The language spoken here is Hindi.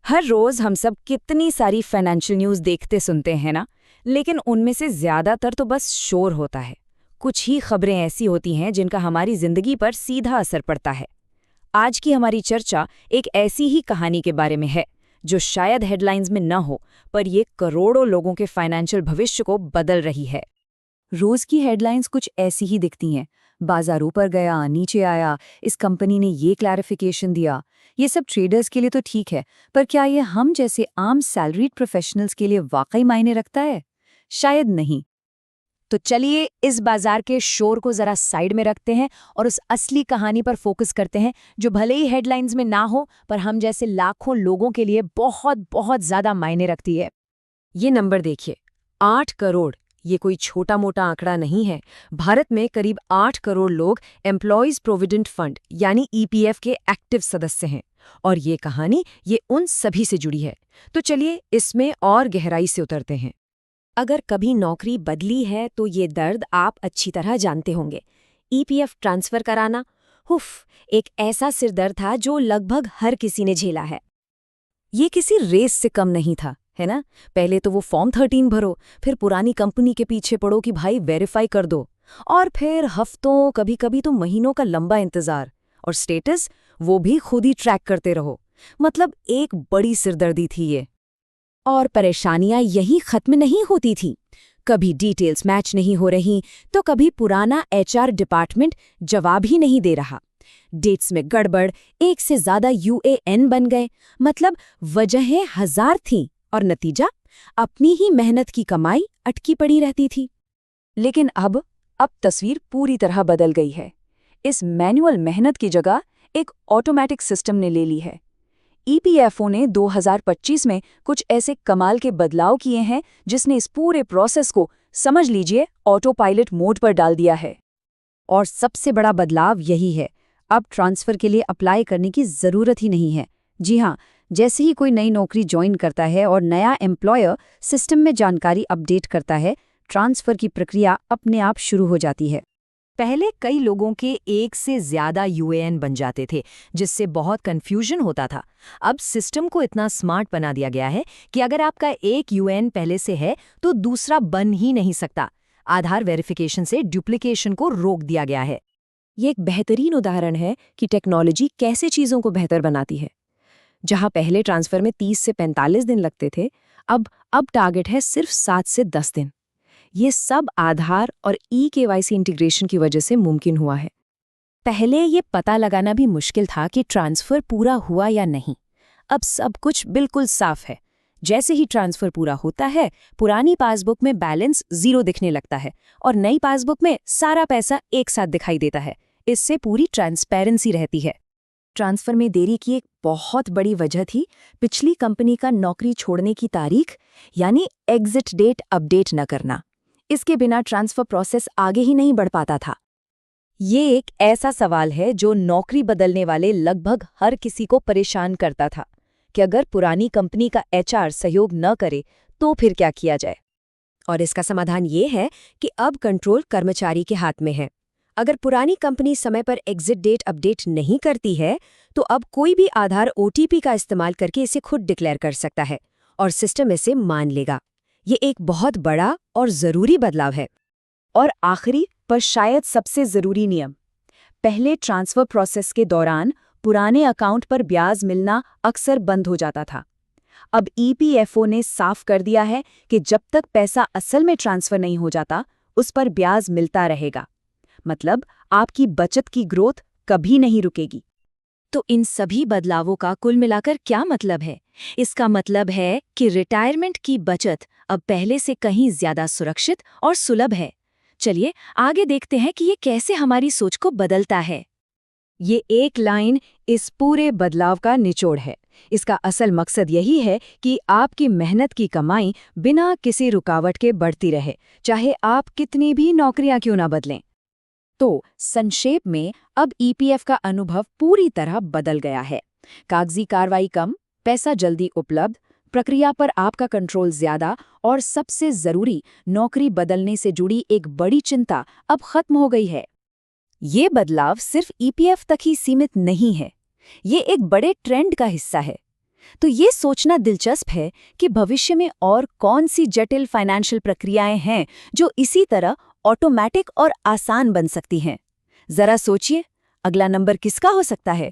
हर रोज हम सब कितनी सारी फाइनेंशियल न्यूज़ देखते सुनते हैं ना, लेकिन उनमें से ज्यादातर तो बस शोर होता है। कुछ ही खबरें ऐसी होती हैं जिनका हमारी जिंदगी पर सीधा असर पड़ता है। आज की हमारी चर्चा एक ऐसी ही कहानी के बारे में है जो शायद हेडलाइंस में न हो, पर ये करोड़ों लोगों के फाइनेंशियल भविष्य को बदल रही है। रोज की हेडलाइंस कुछ ऐसी ही दिखती हैं। बाजार ऊपर गया, नीचे आया, इस कंपनी ने ये क्लैरिफिकेशन दिया। ये सब ट्रेडर्स के लिए तो ठीक है, पर क्या ये हम जैसे आम सैलरीड प्रोफेशनल्स के लिए वाकई मायने रखता है? शायद नहीं। तो चलिए इस बाजार के शोर को जरा साइड में रखते हैं और उस असली कहानी पर फोकस करते हैं जो भले ही हेडलाइंस में ना हो, पर हम जैसे लाखों लोगों के लिए बहुत बहुत ज्यादा मायने रखती है। ये नंबर देखिए, 8 करोड़। ये कोई छोटा मोटा आंकड़ा नहीं है। भारत में करीब 8 करोड़ लोग एम्प्लॉयज प्रोविडेंट फंड यानी ईपीएफ के एक्टिव सदस्य हैं। और ये कहानी ये उन सभी से जुड़ी है। तो चलिए इसमें और गहराई से उतरते हैं। अगर कभी नौकरी बदली है तो ये दर्द आप अच्छी तरह जानते होंगे। ईपीएफ ट्रांसफर कराना, हुफ, एक ऐसा सिरदर्द था जो लगभग हर किसी ने झेला है। ये किसी रेस से कम नहीं था, है ना? पहले तो वो फॉर्म 13 भरो, फिर पुरानी कंपनी के पीछे पड़ो कि भाई वेरीफाई कर दो, और फिर हफ्तों, कभी कभी तो महीनों का लंबा इंतजार, और स्टेटस वो भी खुद ही ट्रैक करते रहो। मतलब एक बड़ी सिरदर्दी थी ये। और परेशानियां यही खत्म नहीं होती थीं। कभी डिटेल्स मैच नहीं हो रही, तो कभी पुराना एचआर डिपार्टमेंट जवाब ही नहीं दे रहा। डेट्स में गड़बड़, एक से ज्यादा यूएएन बन गए। मतलब वजहें हजार थीं और नतीजा अपनी ही मेहनत की कमाई अटकी पड़ी रहती थी। लेकिन अब तस्वीर पूरी तरह बदल गई है। इस मैनुअल मेहनत की जगह एक ऑटोमेटिक सिस्टम ने ले ली है। ईपीएफओ ने 2025 में कुछ ऐसे कमाल के बदलाव किए हैं जिसने इस पूरे प्रोसेस को, समझ लीजिए, ऑटो पायलट मोड पर डाल दिया है। और सबसे बड़ा बदलाव यही है, अब ट्रांसफर के लिए अप्लाई करने की जरूरत ही नहीं है। जी हाँ, जैसे ही कोई नई नौकरी ज्वाइन करता है और नया एम्प्लॉयर सिस्टम में जानकारी अपडेट करता है, ट्रांसफर की प्रक्रिया अपने आप शुरू हो जाती है। पहले कई लोगों के एक से ज्यादा यूएएन बन जाते थे, जिससे बहुत कंफ्यूजन होता था। अब सिस्टम को इतना स्मार्ट बना दिया गया है कि अगर आपका एक यूएएन पहले से है तो दूसरा बन ही नहीं सकता। आधार वेरिफिकेशन से डुप्लीकेशन को रोक दिया गया है। ये एक बेहतरीन उदाहरण है कि टेक्नोलॉजी कैसे चीज़ों को बेहतर बनाती है। जहां पहले ट्रांसफर में 30 से 45 दिन लगते थे, अब टारगेट है सिर्फ 7 से 10 दिन। ये सब आधार और ई-केवाईसी इंटीग्रेशन की वजह से मुमकिन हुआ है। पहले ये पता लगाना भी मुश्किल था कि ट्रांसफर पूरा हुआ या नहीं। अब सब कुछ बिल्कुल साफ है। जैसे ही ट्रांसफर पूरा होता है, पुरानी पासबुक में बैलेंस 0 दिखने लगता है और नई पासबुक में सारा पैसा एक साथ दिखाई देता है। इससे पूरी ट्रांसपेरेंसी रहती है। ट्रांसफर में देरी की एक बहुत बड़ी वजह थी पिछली कंपनी का नौकरी छोड़ने की तारीख, यानी एग्जिट डेट अपडेट न करना। इसके बिना ट्रांसफर प्रोसेस आगे ही नहीं बढ़ पाता था। ये एक ऐसा सवाल है जो नौकरी बदलने वाले लगभग हर किसी को परेशान करता था कि अगर पुरानी कंपनी का एचआर सहयोग न करे तो फिर क्या किया जाए। और इसका समाधान ये है कि अब कंट्रोल कर्मचारी के हाथ में है। अगर पुरानी कंपनी समय पर एग्जिट डेट अपडेट नहीं करती है तो अब कोई भी आधार ओटीपी का इस्तेमाल करके इसे खुद डिक्लेयर कर सकता है और सिस्टम इसे मान लेगा। ये एक बहुत बड़ा और जरूरी बदलाव है। और आखिरी पर शायद सबसे जरूरी नियम, पहले ट्रांसफर प्रोसेस के दौरान पुराने अकाउंट पर ब्याज मिलना अक्सर बंद हो जाता था। अब ईपीएफओ ने साफ कर दिया है कि जब तक पैसा असल में ट्रांसफर नहीं हो जाता, उस पर ब्याज मिलता रहेगा। मतलब आपकी बचत की ग्रोथ कभी नहीं रुकेगी। तो इन सभी बदलावों का कुल मिलाकर क्या मतलब है? इसका मतलब है कि रिटायरमेंट की बचत अब पहले से कहीं ज्यादा सुरक्षित और सुलभ है। चलिए आगे देखते हैं कि ये कैसे हमारी सोच को बदलता है। ये एक लाइन इस पूरे बदलाव का निचोड़ है। इसका असल मकसद यही है कि आपकी मेहनत की कमाई बिना किसी रुकावट के बढ़ती रहे, चाहे आप कितनी भी नौकरियां क्यों ना बदलें। तो संक्षेप में अब ईपीएफ का अनुभव पूरी तरह बदल गया है। कागजी कार्रवाई कम, पैसा जल्दी उपलब्ध, प्रक्रिया पर आपका कंट्रोल ज्यादा, और सबसे जरूरी, नौकरी बदलने से जुड़ी एक बड़ी चिंता अब खत्म हो गई है। ये बदलाव सिर्फ ईपीएफ तक ही सीमित नहीं है। ये एक बड़े ट्रेंड का हिस्सा है। तो ये सोचना दिलचस्प है कि भविष्य में और कौन सी जटिल फाइनेंशियल प्रक्रियाएं हैं जो इसी तरह ऑटोमेटिक और आसान बन सकती हैं। जरा सोचिए, अगला नंबर किसका हो सकता है?